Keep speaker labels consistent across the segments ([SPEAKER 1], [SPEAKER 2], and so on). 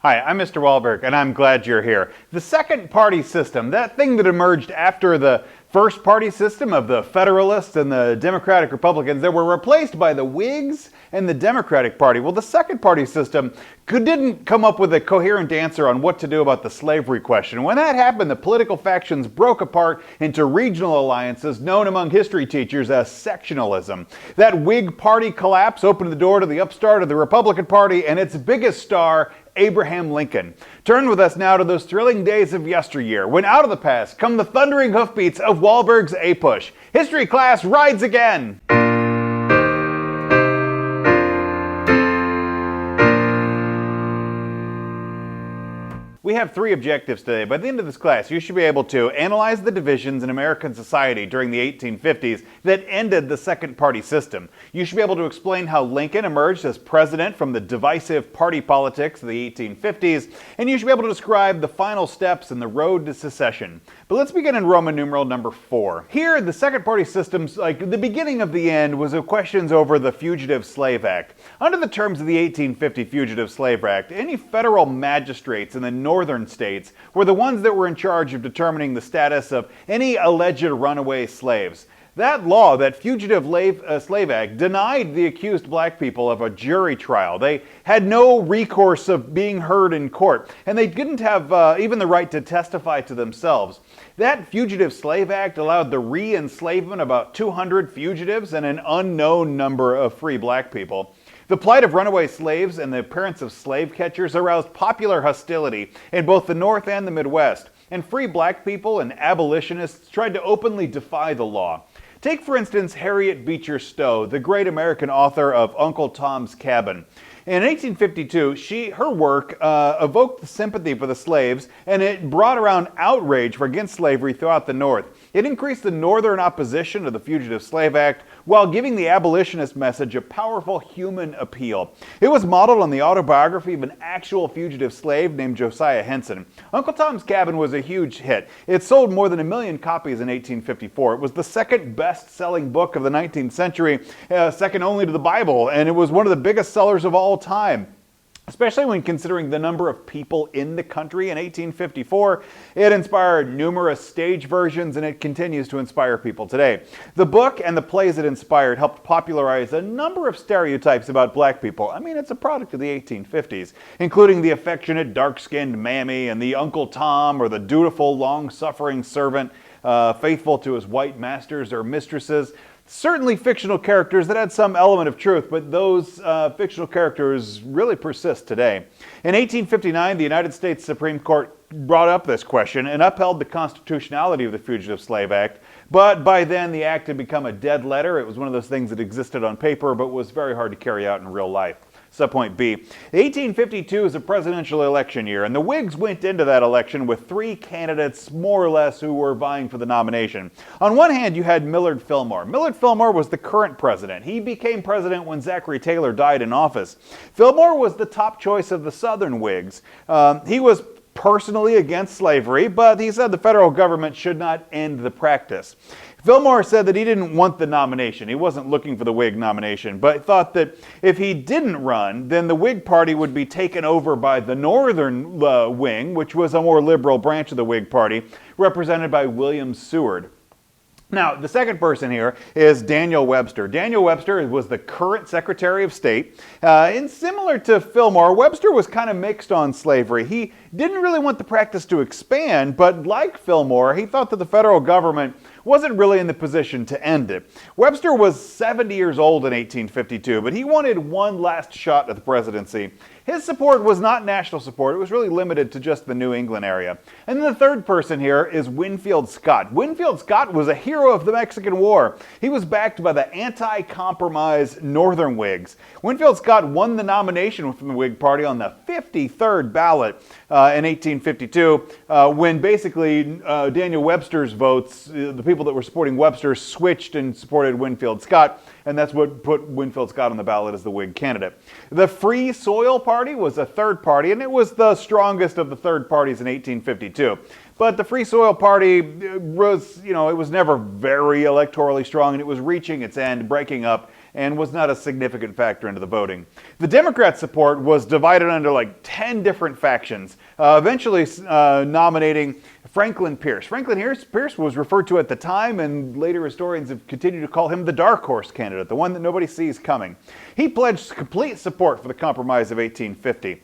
[SPEAKER 1] Hi, I'm Mr. Wahlberg, and I'm glad you're here. The second party system, that thing that emerged after the first party system of the Federalists and the Democratic Republicans, that were replaced by the Whigs and the Democratic Party. Well, the second party system didn't come up with a coherent answer on what to do about the slavery question. When that happened, the political factions broke apart into regional alliances known among history teachers as sectionalism. That Whig party collapse opened the door to the upstart of the Republican Party and its biggest star, Abraham Lincoln. Turn with us now to those thrilling days of yesteryear, when out of the past come the thundering hoofbeats of Wahlberg's A-Push. History class rides again! We have three objectives today. By the end of this class, you should be able to analyze the divisions in American society during the 1850s that ended the second party system. You should be able to explain how Lincoln emerged as president from the divisive party politics of the 1850s, and you should be able to describe the final steps in the road to secession. But let's begin in Roman numeral number 4. Here, the second party system's like the beginning of the end was of questions over the Fugitive Slave Act. Under the terms of the 1850 Fugitive Slave Act, any federal magistrates in the northern states were the ones that were in charge of determining the status of any alleged runaway slaves. That law, that Fugitive Slave Act, denied the accused black people of a jury trial. They had no recourse of being heard in court, and they didn't have even the right to testify to themselves. That Fugitive Slave Act allowed the re-enslavement of about 200 fugitives and an unknown number of free black people. The plight of runaway slaves and the appearance of slave catchers aroused popular hostility in both the North and the Midwest, and free black people and abolitionists tried to openly defy the law. Take, for instance, Harriet Beecher Stowe, the great American author of Uncle Tom's Cabin. In 1852, her work evoked the sympathy for the slaves, and it brought around outrage against slavery throughout the North. It increased the Northern opposition to the Fugitive Slave Act while giving the abolitionist message a powerful human appeal. It was modeled on the autobiography of an actual fugitive slave named Josiah Henson. Uncle Tom's Cabin was a huge hit. It sold more than 1 million copies in 1854. It was the second best-selling book of the 19th century, second only to the Bible, and it was one of the biggest sellers of all time. Especially when considering the number of people in the country in 1854, it inspired numerous stage versions, and it continues to inspire people today. The book and the plays it inspired helped popularize a number of stereotypes about black people. I mean, it's a product of the 1850s, including the affectionate, dark-skinned mammy and the Uncle Tom, or the dutiful, long-suffering servant, faithful to his white masters or mistresses. Certainly fictional characters that had some element of truth, but those fictional characters really persist today. In 1859, the United States Supreme Court brought up this question and upheld the constitutionality of the Fugitive Slave Act, but by then the act had become a dead letter. It was one of those things that existed on paper but was very hard to carry out in real life. Subpoint B. 1852 is a presidential election year, and the Whigs went into that election with 3 candidates, more or less, who were vying for the nomination. On one hand, you had Millard Fillmore. Millard Fillmore was the current president. He became president when Zachary Taylor died in office. Fillmore was the top choice of the Southern Whigs. He was personally against slavery, but he said the federal government should not end the practice. Fillmore said that he didn't want the nomination. He wasn't looking for the Whig nomination, but thought that if he didn't run, then the Whig Party would be taken over by the Northern wing, which was a more liberal branch of the Whig Party, represented by William Seward. Now, the second person here is Daniel Webster. Daniel Webster was the current Secretary of State. And similar to Fillmore, Webster was kind of mixed on slavery. He didn't really want the practice to expand, but like Fillmore, he thought that the federal government wasn't really in the position to end it. Webster was 70 years old in 1852, but he wanted one last shot at the presidency. His support was not national support. It was really limited to just the New England area. And then the third person here is Winfield Scott. Winfield Scott was a hero of the Mexican War. He was backed by the anti-compromise Northern Whigs. Winfield Scott won the nomination from the Whig Party on the 53rd ballot in 1852, when basically Daniel Webster's votes, the people that were supporting Webster, switched and supported Winfield Scott, and that's what put Winfield Scott on the ballot as the Whig candidate. The Free Soil Party was a third party, and it was the strongest of the third parties in 1852. But the Free Soil Party was, it was never very electorally strong, and it was reaching its end, breaking up and was not a significant factor into the voting. The Democrat support was divided under like 10 different factions, eventually nominating Franklin Pierce. Franklin Pierce was referred to at the time, and later historians have continued to call him the dark horse candidate, the one that nobody sees coming. He pledged complete support for the Compromise of 1850.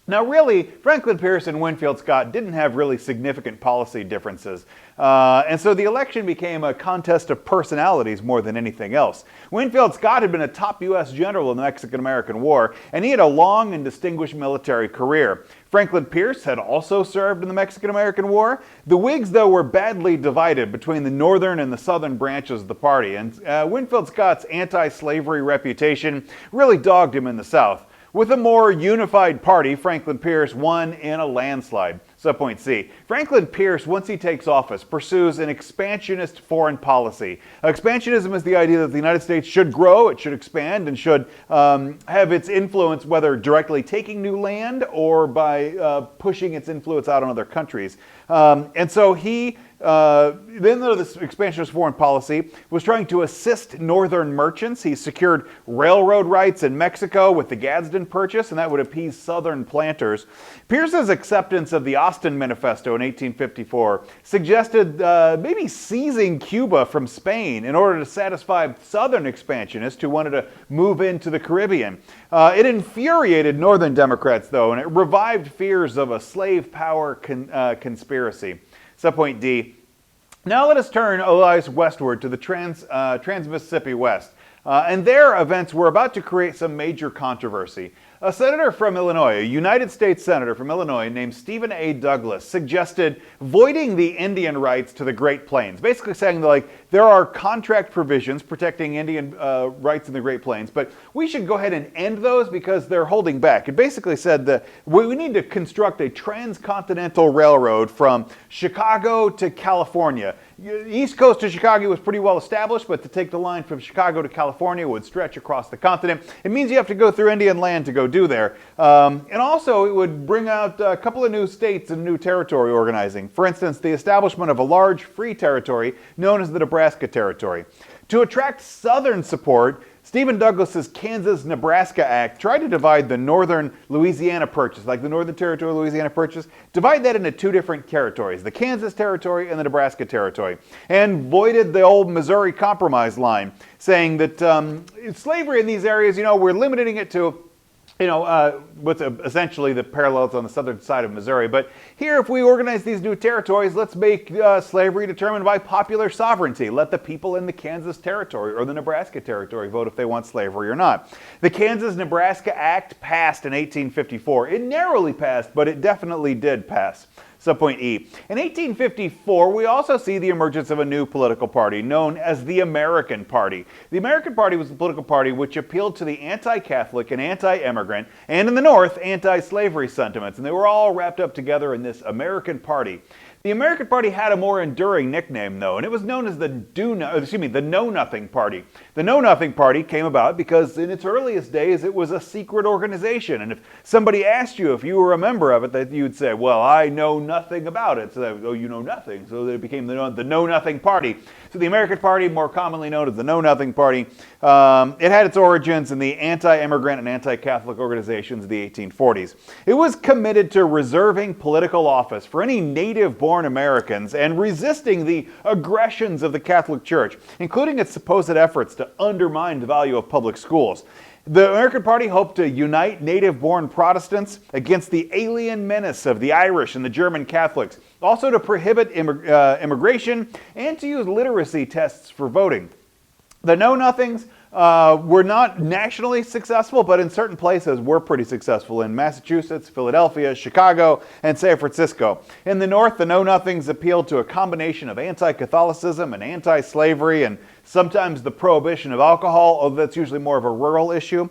[SPEAKER 1] Now really, Franklin Pierce and Winfield Scott didn't have really significant policy differences, and so the election became a contest of personalities more than anything else. Winfield Scott had been a top U.S. general in the Mexican-American War, and he had a long and distinguished military career. Franklin Pierce had also served in the Mexican-American War. The Whigs, though, were badly divided between the northern and the southern branches of the party, and Winfield Scott's anti-slavery reputation really dogged him in the South. With a more unified party, Franklin Pierce won in a landslide. Subpoint C. Franklin Pierce, once he takes office, pursues an expansionist foreign policy. Expansionism is the idea that the United States should grow, it should expand, and should have its influence whether directly taking new land or by pushing its influence out on other countries. And so he then this expansionist foreign policy was trying to assist northern merchants. He secured railroad rights in Mexico with the Gadsden Purchase, and that would appease southern planters. Pierce's acceptance of the Austin Manifesto in 1854 suggested maybe seizing Cuba from Spain in order to satisfy southern expansionists who wanted to move into the Caribbean. It infuriated northern Democrats, though, and it revived fears of a slave power conspiracy. Subpoint D. Now let us turn our eyes westward to the Trans-Mississippi West. And there, events were about to create some major controversy. A senator from Illinois, a United States senator from Illinois named Stephen A. Douglas, suggested voiding the Indian rights to the Great Plains. Basically saying that, like, there are contract provisions protecting Indian rights in the Great Plains, but we should go ahead and end those because they're holding back. It basically said that we need to construct a transcontinental railroad from Chicago to California. East Coast to Chicago was pretty well established, but to take the line from Chicago to California would stretch across the continent. It means you have to go through Indian land to go do there. And also it would bring out a couple of new states and new territory organizing. For instance, the establishment of a large free territory known as the Nebraska Territory. To attract Southern support, Stephen Douglas's Kansas-Nebraska Act tried to divide the Northern Louisiana Purchase, like the Northern Territory Louisiana Purchase, divide that into two different territories, the Kansas Territory and the Nebraska Territory, and voided the old Missouri Compromise line, saying that slavery in these areas, we're limiting it to with essentially the parallels on the southern side of Missouri. But here, if we organize these new territories, let's make slavery determined by popular sovereignty. Let the people in the Kansas Territory or the Nebraska Territory vote if they want slavery or not. The Kansas-Nebraska Act passed in 1854. It narrowly passed, but it definitely did pass. Subpoint E. In 1854, we also see the emergence of a new political party known as the American Party. The American Party was the political party which appealed to the anti-Catholic and anti-immigrant, and in the North, anti-slavery sentiments, and they were all wrapped up together in this American Party. The American Party had a more enduring nickname, though, and it was known as the Know-Nothing Party. The Know-Nothing Party came about because in its earliest days it was a secret organization, and if somebody asked you if you were a member of it, that you'd say, well, I know nothing about it. So, oh, you know nothing. So it became the Know-Nothing Party. So the American Party, more commonly known as the Know-Nothing Party, it had its origins in the anti-immigrant and anti-Catholic organizations of the 1840s. It was committed to reserving political office for any native-born Americans and resisting the aggressions of the Catholic Church, including its supposed efforts to undermine the value of public schools. The American Party hoped to unite native-born Protestants against the alien menace of the Irish and the German Catholics, also to prohibit immigration and to use literacy tests for voting. The Know-Nothings were not nationally successful, but in certain places were pretty successful in Massachusetts, Philadelphia, Chicago, and San Francisco. In the North, the Know-Nothings appealed to a combination of anti-Catholicism and anti-slavery, and sometimes the prohibition of alcohol, although that's usually more of a rural issue.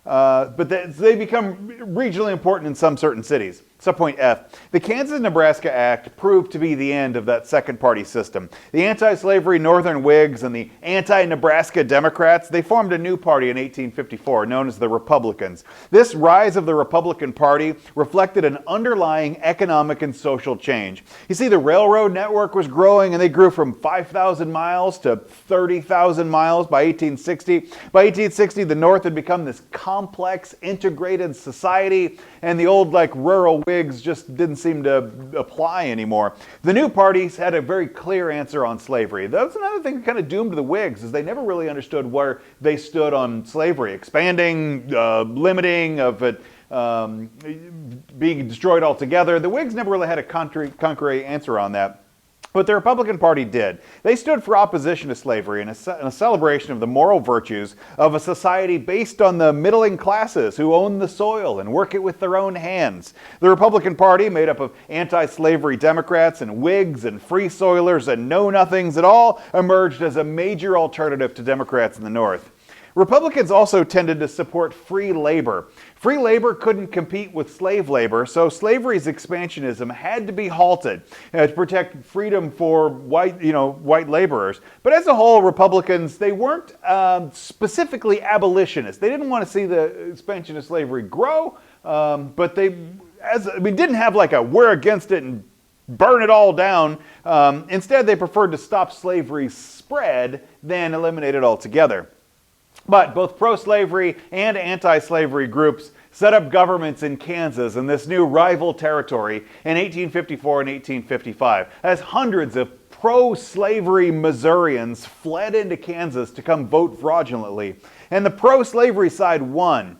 [SPEAKER 1] But they become regionally important in some certain cities. Subpoint F. The Kansas-Nebraska Act proved to be the end of that second-party system. The anti-slavery Northern Whigs and the anti-Nebraska Democrats, they formed a new party in 1854 known as the Republicans. This rise of the Republican Party reflected an underlying economic and social change. You see, the railroad network was growing, and they grew from 5,000 miles to 30,000 miles by 1860. By 1860, the North had become this complex, integrated society, and the old, rural Whigs just didn't seem to apply anymore. The new parties had a very clear answer on slavery. That was another thing that kind of doomed the Whigs, is they never really understood where they stood on slavery. Expanding, limiting of it, being destroyed altogether. The Whigs never really had a concrete answer on that. But the Republican Party did. They stood for opposition to slavery and a celebration of the moral virtues of a society based on the middling classes who own the soil and work it with their own hands. The Republican Party, made up of anti-slavery Democrats and Whigs and free soilers and know-nothings at all, emerged as a major alternative to Democrats in the North. Republicans also tended to support free labor. Free labor couldn't compete with slave labor, so slavery's expansionism had to be halted to protect freedom for white laborers. But as a whole, Republicans, they weren't specifically abolitionists. They didn't want to see the expansion of slavery grow, but they didn't have a we're against it and burn it all down. Instead, they preferred to stop slavery's spread than eliminate it altogether. But both pro-slavery and anti-slavery groups set up governments in Kansas in this new rival territory in 1854 and 1855, as hundreds of pro-slavery Missourians fled into Kansas to come vote fraudulently. And the pro-slavery side won.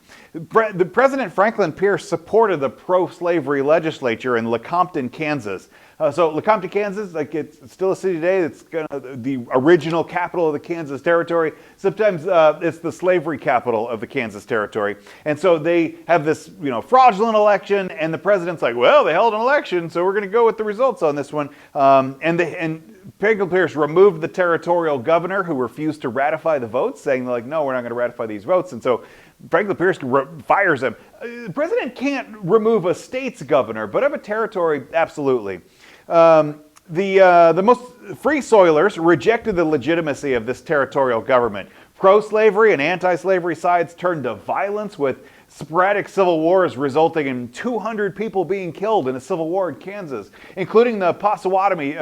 [SPEAKER 1] President Franklin Pierce supported the pro-slavery legislature in Lecompton, Kansas. So Lecompton, Kansas, it's still a city today. It's the original capital of the Kansas Territory. Sometimes it's the slavery capital of the Kansas Territory. And so they have this, fraudulent election, and the president's like, well, they held an election, so we're going to go with the results on this one. And Franklin Pierce removed the territorial governor who refused to ratify the votes, saying no, we're not going to ratify these votes. And so Franklin Pierce fires him. The president can't remove a state's governor, but of a territory, absolutely. The most free soilers rejected the legitimacy of this territorial government. Pro-slavery and anti-slavery sides turned to violence, with sporadic civil wars resulting in 200 people being killed in a civil war in Kansas, including the Pottawatomie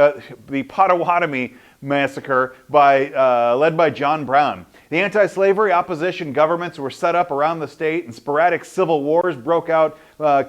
[SPEAKER 1] massacre led by John Brown. The anti-slavery opposition governments were set up around the state, and sporadic civil wars broke out,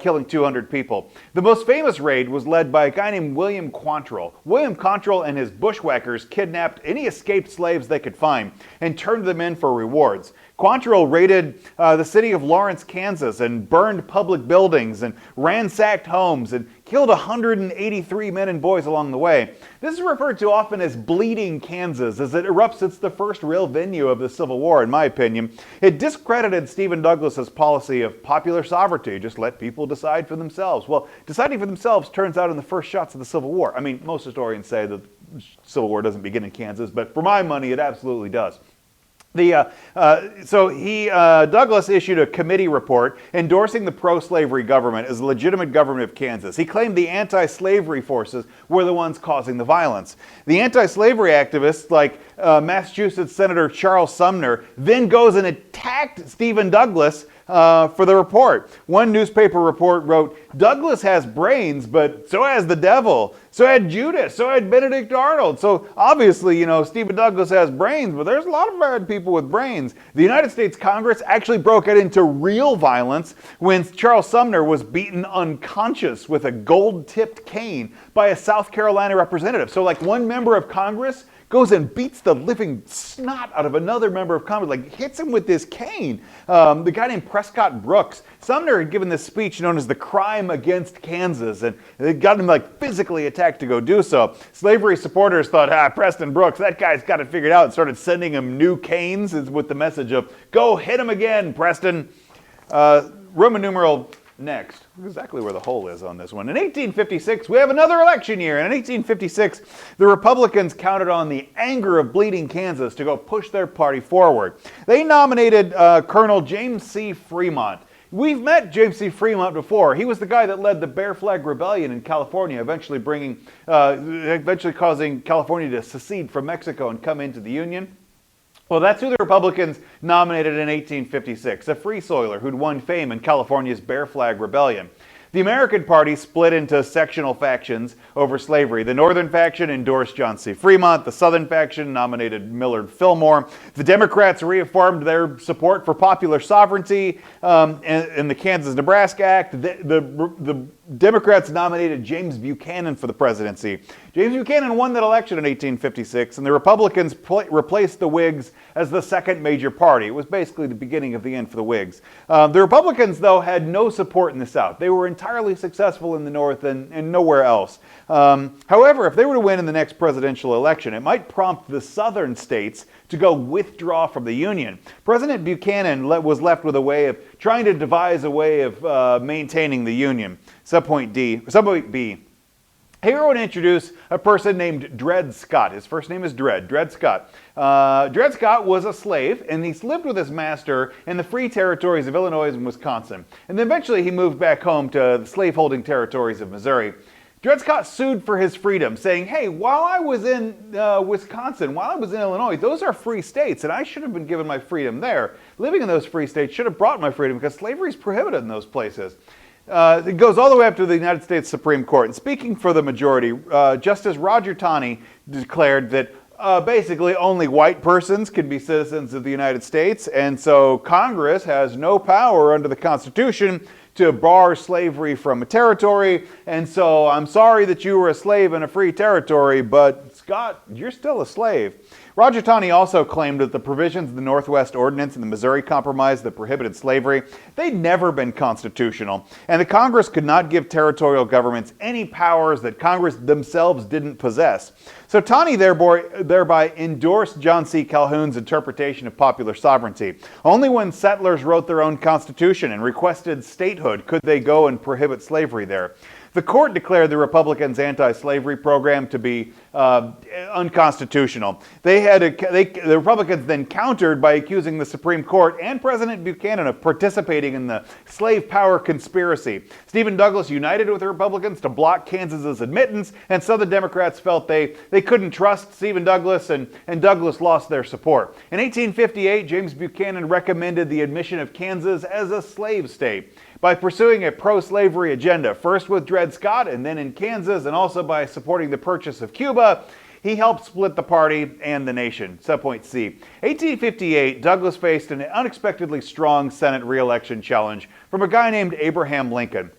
[SPEAKER 1] killing 200 people. The most famous raid was led by a guy named William Quantrill. William Quantrill and his bushwhackers kidnapped any escaped slaves they could find and turned them in for rewards. Quantrill raided the city of Lawrence, Kansas, and burned public buildings and ransacked homes and killed 183 men and boys along the way. This is referred to often as Bleeding Kansas, as it erupts. It's the first real venue of the Civil War, in my opinion. It discredited Stephen Douglas's policy of popular sovereignty, just let people decide for themselves. Well, deciding for themselves turns out in the first shots of the Civil War. I mean, most historians say that the Civil War doesn't begin in Kansas, but for my money, it absolutely does. Douglas issued a committee report endorsing the pro-slavery government as a legitimate government of Kansas. He claimed the anti-slavery forces were the ones causing the violence. The anti-slavery activists, like Massachusetts Senator Charles Sumner, then goes and attacked Stephen Douglas for the report. One newspaper report wrote, "Douglas has brains, but so has the devil. So had Judas. So had Benedict Arnold." So obviously, Stephen Douglas has brains, but there's a lot of bad people with brains. The United States Congress actually broke out into real violence when Charles Sumner was beaten unconscious with a gold-tipped cane by a South Carolina representative. So one member of Congress goes and beats the living snot out of another member of Congress, hits him with this cane. The guy named Prescott Brooks. Sumner had given this speech known as the Crime Against Kansas, and they got him physically attacked to go do so. Slavery supporters thought, Preston Brooks, that guy's got it figured out, and started sending him new canes with the message of, go hit him again, Preston. Roman numeral next. Exactly where the hole is on this one. In 1856, we have another election year. And in 1856, the Republicans counted on the anger of Bleeding Kansas to go push their party forward. They nominated Colonel James C. Fremont. We've met James C. Fremont before. He was the guy that led the Bear Flag Rebellion in California, eventually causing California to secede from Mexico and come into the Union. Well, that's who the Republicans nominated in 1856, a free soiler who'd won fame in California's Bear Flag Rebellion. The American Party split into sectional factions over slavery. The Northern faction endorsed John C. Fremont. The Southern faction nominated Millard Fillmore. The Democrats reaffirmed their support for popular sovereignty in the Kansas-Nebraska Act. The Democrats nominated James Buchanan for the presidency. James Buchanan won that election in 1856, and the Republicans replaced the Whigs as the second major party. It was basically the beginning of the end for the Whigs. The Republicans, though, had no support in the South. They were entirely successful in the North and nowhere else. However, if they were to win in the next presidential election, it might prompt the Southern states to go withdraw from the Union. President Buchanan was left with a way of trying to devise a way of maintaining the Union. Subpoint B. Here I want to introduce a person named Dred Scott. His first name is Dred Scott. Dred Scott was a slave, and he lived with his master in the free territories of Illinois and Wisconsin. And then eventually he moved back home to the slaveholding territories of Missouri. Dred Scott sued for his freedom, saying, hey, while I was in Wisconsin, while I was in Illinois, those are free states, and I should have been given my freedom there. Living in those free states should have brought my freedom because slavery is prohibited in those places. It goes all the way up to the United States Supreme Court. And speaking for the majority, Justice Roger Taney declared that basically only white persons can be citizens of the United States, and so Congress has no power under the Constitution to bar slavery from a territory, and so I'm sorry that you were a slave in a free territory, but Scott, you're still a slave. Roger Taney also claimed that the provisions of the Northwest Ordinance and the Missouri Compromise that prohibited slavery, they'd never been constitutional, and the Congress could not give territorial governments any powers that Congress themselves didn't possess. So Taney thereby endorsed John C. Calhoun's interpretation of popular sovereignty. Only when settlers wrote their own constitution and requested statehood could they go and prohibit slavery there. The court declared the Republicans' anti-slavery program to be unconstitutional. The Republicans then countered by accusing the Supreme Court and President Buchanan of participating in the slave power conspiracy. Stephen Douglas united with the Republicans to block Kansas's admittance, and Southern Democrats felt they couldn't trust Stephen Douglas, and Douglas lost their support. In 1858, James Buchanan recommended the admission of Kansas as a slave state by pursuing a pro-slavery agenda, first with Dred Scott and then in Kansas, and also by supporting the purchase of Cuba. He helped split the party and the nation. Subpoint C. 1858, Douglas faced an unexpectedly strong Senate re-election challenge from a guy named Abraham Lincoln.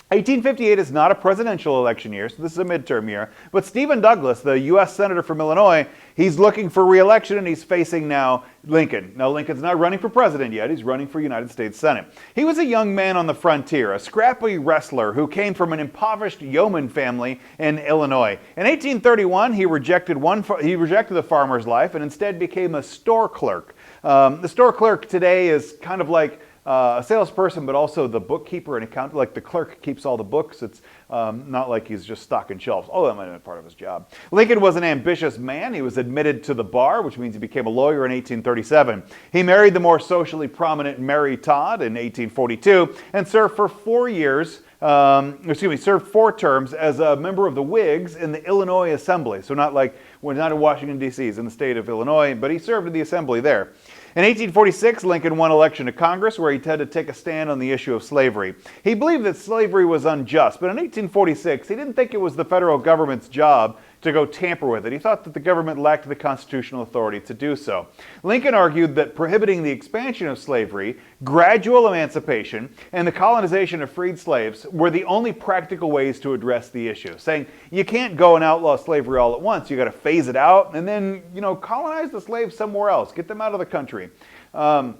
[SPEAKER 1] 1858 is not a presidential election year, so this is a midterm year, but Stephen Douglas, the U.S. Senator from Illinois, he's looking for re-election and he's facing now Lincoln. Now, Lincoln's not running for president yet, he's running for United States Senate. He was a young man on the frontier, a scrappy wrestler who came from an impoverished yeoman family in Illinois. In 1831, he rejected the farmer's life and instead became a store clerk. The store clerk today is kind of like a salesperson, but also the bookkeeper and accountant. Like the clerk keeps all the books. It's not like he's just stocking shelves. Oh, that might have been part of his job. Lincoln was an ambitious man. He was admitted to the bar, which means he became a lawyer in 1837. He married the more socially prominent Mary Todd in 1842 and served for 4 years. Served 4 terms as a member of the Whigs in the Illinois Assembly. So not in Washington, D.C., he's in the state of Illinois, but he served in the Assembly there. In 1846, Lincoln won election to Congress, where he had to take a stand on the issue of slavery. He believed that slavery was unjust, but in 1846, he didn't think it was the federal government's job to go tamper with it. He thought that the government lacked the constitutional authority to do so. Lincoln argued that prohibiting the expansion of slavery, gradual emancipation, and the colonization of freed slaves were the only practical ways to address the issue, saying you can't go and outlaw slavery all at once. You got to phase it out and then, colonize the slaves somewhere else. Get them out of the country. Both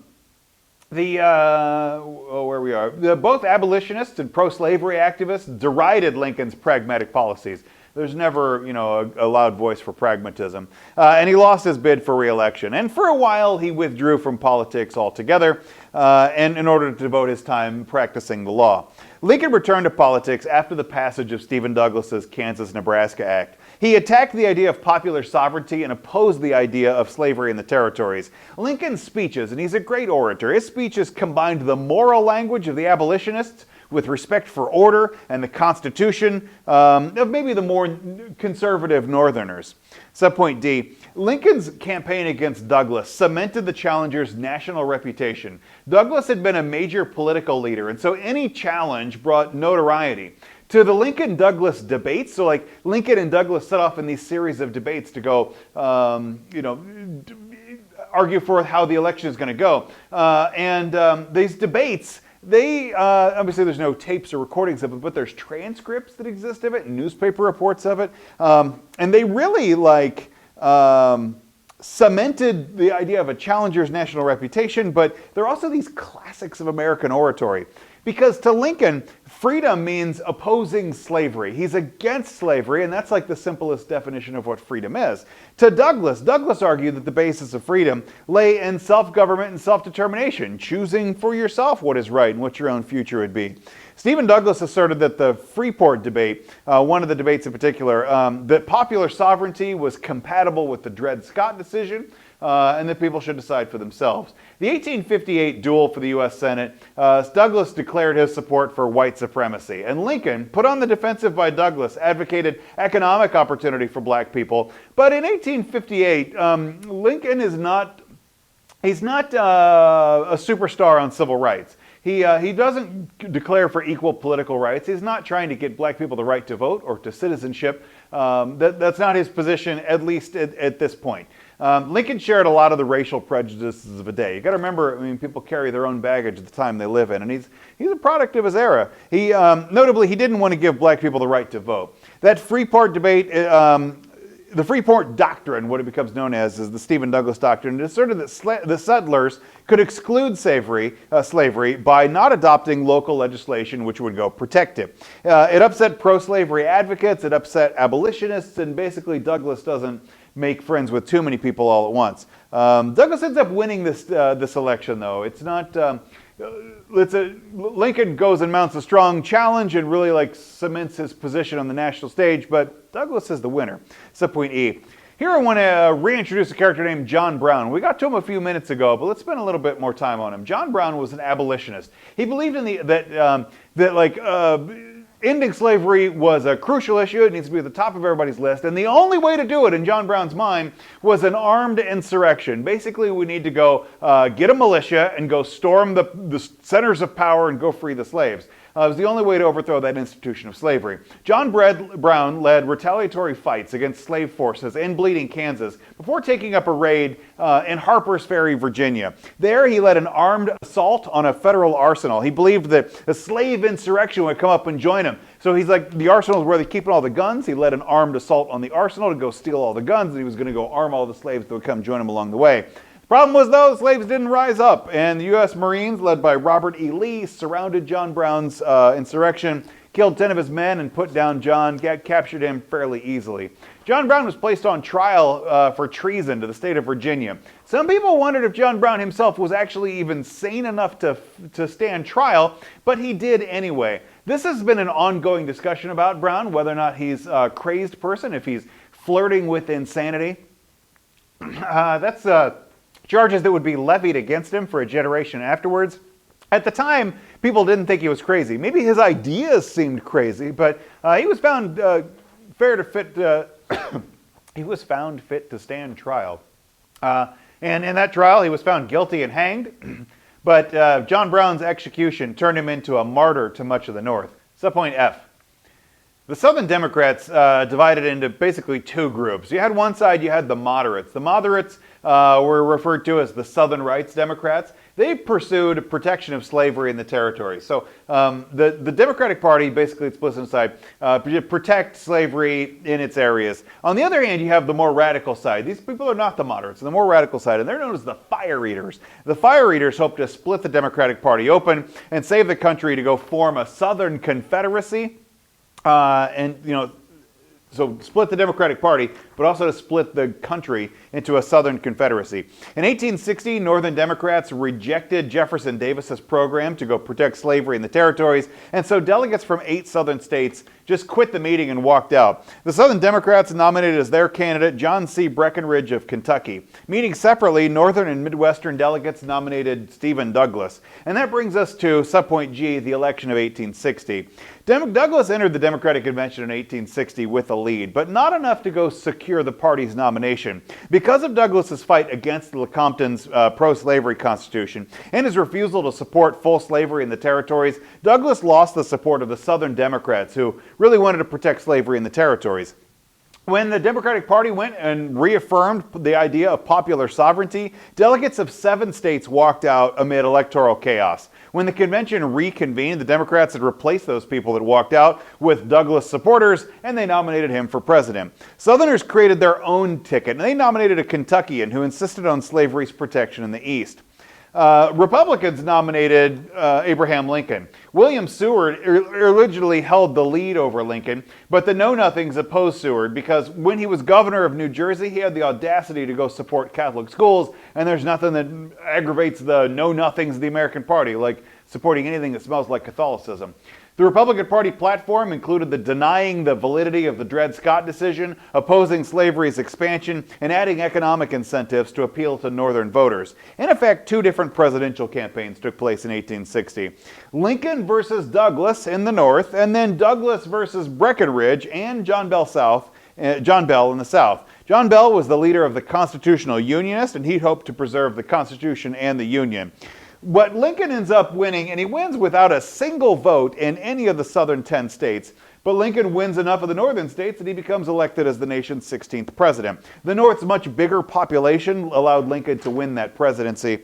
[SPEAKER 1] abolitionists and pro-slavery activists derided Lincoln's pragmatic policies. There's never, a loud voice for pragmatism. And he lost his bid for re-election. And for a while, he withdrew from politics altogether and in order to devote his time practicing the law. Lincoln returned to politics after the passage of Stephen Douglas's Kansas-Nebraska Act. He attacked the idea of popular sovereignty and opposed the idea of slavery in the territories. Lincoln's speeches, and he's a great orator, his speeches combined the moral language of the abolitionists with respect for order and the Constitution of maybe the more conservative Northerners. Subpoint D, Lincoln's campaign against Douglas cemented the challenger's national reputation. Douglas had been a major political leader, and so any challenge brought notoriety. To the Lincoln-Douglas debates, so like Lincoln and Douglas set off in these series of debates to go, argue for how the election is going to go. These debates, they, obviously there's no tapes or recordings of it, but there's transcripts that exist of it and newspaper reports of it. And they really cemented the idea of a challenger's national reputation, but they're also these classics of American oratory. Because to Lincoln, freedom means opposing slavery. He's against slavery, and that's like the simplest definition of what freedom is. To Douglas argued that the basis of freedom lay in self-government and self-determination, choosing for yourself what is right and what your own future would be. Stephen Douglas asserted that the Freeport debate, one of the debates in particular, that popular sovereignty was compatible with the Dred Scott decision, and that people should decide for themselves. The 1858 duel for the U.S. Senate, Douglas declared his support for white supremacy, and Lincoln, put on the defensive by Douglas, advocated economic opportunity for black people. But in 1858, Lincoln is not a superstar on civil rights. He doesn't declare for equal political rights. He's not trying to get black people the right to vote or to citizenship. That's not his position, at least at this point. Lincoln shared a lot of the racial prejudices of the day. You got to remember, I mean, people carry their own baggage at the time they live in, and he's a product of his era. He notably, he didn't want to give black people the right to vote. That Freeport debate, the Freeport Doctrine, what it becomes known as, is the Stephen Douglas Doctrine. It asserted that the settlers could exclude slavery by not adopting local legislation which would go protect it. It upset pro-slavery advocates, it upset abolitionists, and basically Douglas doesn't make friends with too many people all at once. Douglas ends up winning this election, though. It's not. Lincoln goes and mounts a strong challenge and really cements his position on the national stage, but Douglas is the winner. Subpoint E. Here I want to reintroduce a character named John Brown. We got to him a few minutes ago, but let's spend a little bit more time on him. John Brown was an abolitionist. He believed in ending slavery was a crucial issue. It needs to be at the top of everybody's list. And the only way to do it, in John Brown's mind, was an armed insurrection. Basically, we need to go get a militia and go storm the centers of power and go free the slaves. It was the only way to overthrow that institution of slavery. John Brown led retaliatory fights against slave forces in Bleeding, Kansas, before taking up a raid in Harper's Ferry, Virginia. There, he led an armed assault on a federal arsenal. He believed that a slave insurrection would come up and join him. So he's like, the arsenal is where they're keeping all the guns. He led an armed assault on the arsenal to go steal all the guns, and he was going to go arm all the slaves that would come join him along the way. The problem was, though, slaves didn't rise up, and the U.S. Marines, led by Robert E. Lee, surrounded John Brown's insurrection, killed 10 of his men, and put down John, captured him fairly easily. John Brown was placed on trial for treason to the state of Virginia. Some people wondered if John Brown himself was actually even sane enough to stand trial, but he did anyway. This has been an ongoing discussion about Brown, whether or not he's a crazed person, if he's flirting with insanity. That's charges that would be levied against him for a generation afterwards. At the time, people didn't think he was crazy. Maybe his ideas seemed crazy, but he was found he was found fit to stand trial. And in that trial, he was found guilty and hanged. But John Brown's execution turned him into a martyr to much of the North. Subpoint F. The Southern Democrats divided into basically two groups. You had one side, you had the moderates. The moderates were referred to as the Southern Rights Democrats. They pursued protection of slavery in the territory. So the Democratic Party basically splits inside, protect slavery in its areas. On the other hand, you have the more radical side. These people are not the moderates, the more radical side, and they're known as the Fire Eaters. The Fire Eaters hope to split the Democratic Party open and save the country to go form a Southern Confederacy. So split the Democratic Party, but also to split the country into a Southern Confederacy. In 1860, Northern Democrats rejected Jefferson Davis's program to go protect slavery in the territories, and so delegates from 8 Southern states just quit the meeting and walked out. The Southern Democrats nominated as their candidate John C. Breckinridge of Kentucky. Meeting separately, Northern and Midwestern delegates nominated Stephen Douglas. And that brings us to subpoint G, the election of 1860. Douglas entered the Democratic Convention in 1860 with a lead, but not enough to go secure the party's nomination. Because of Douglas's fight against Lecompton's pro-slavery constitution and his refusal to support full slavery in the territories, Douglas lost the support of the Southern Democrats, who really wanted to protect slavery in the territories. When the Democratic Party went and reaffirmed the idea of popular sovereignty, delegates of 7 states walked out amid electoral chaos. When the convention reconvened, the Democrats had replaced those people that walked out with Douglas supporters, and they nominated him for president. Southerners created their own ticket, and they nominated a Kentuckian who insisted on slavery's protection in the East. Republicans nominated Abraham Lincoln. William Seward originally held the lead over Lincoln, but the Know-Nothings opposed Seward because when he was governor of New Jersey, he had the audacity to go support Catholic schools, and there's nothing that aggravates the Know-Nothings of the American Party like supporting anything that smells like Catholicism. The Republican Party platform included denying the validity of the Dred Scott decision, opposing slavery's expansion, and adding economic incentives to appeal to Northern voters. In effect, 2 different presidential campaigns took place in 1860. Lincoln versus Douglas in the North, and then Douglas versus Breckinridge and John Bell in the South. John Bell was the leader of the Constitutional Unionists, and he hoped to preserve the Constitution and the Union. But Lincoln ends up winning, and he wins without a single vote in any of the southern 10 states. But Lincoln wins enough of the northern states that he becomes elected as the nation's 16th president. The North's much bigger population allowed Lincoln to win that presidency.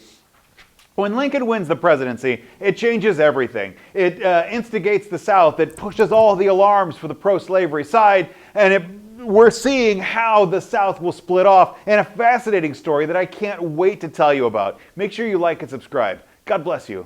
[SPEAKER 1] When Lincoln wins the presidency, it changes everything. It instigates the South. It pushes all the alarms for the pro-slavery side, and we're seeing how the South will split off in a fascinating story that I can't wait to tell you about. Make sure you like and subscribe. God bless you.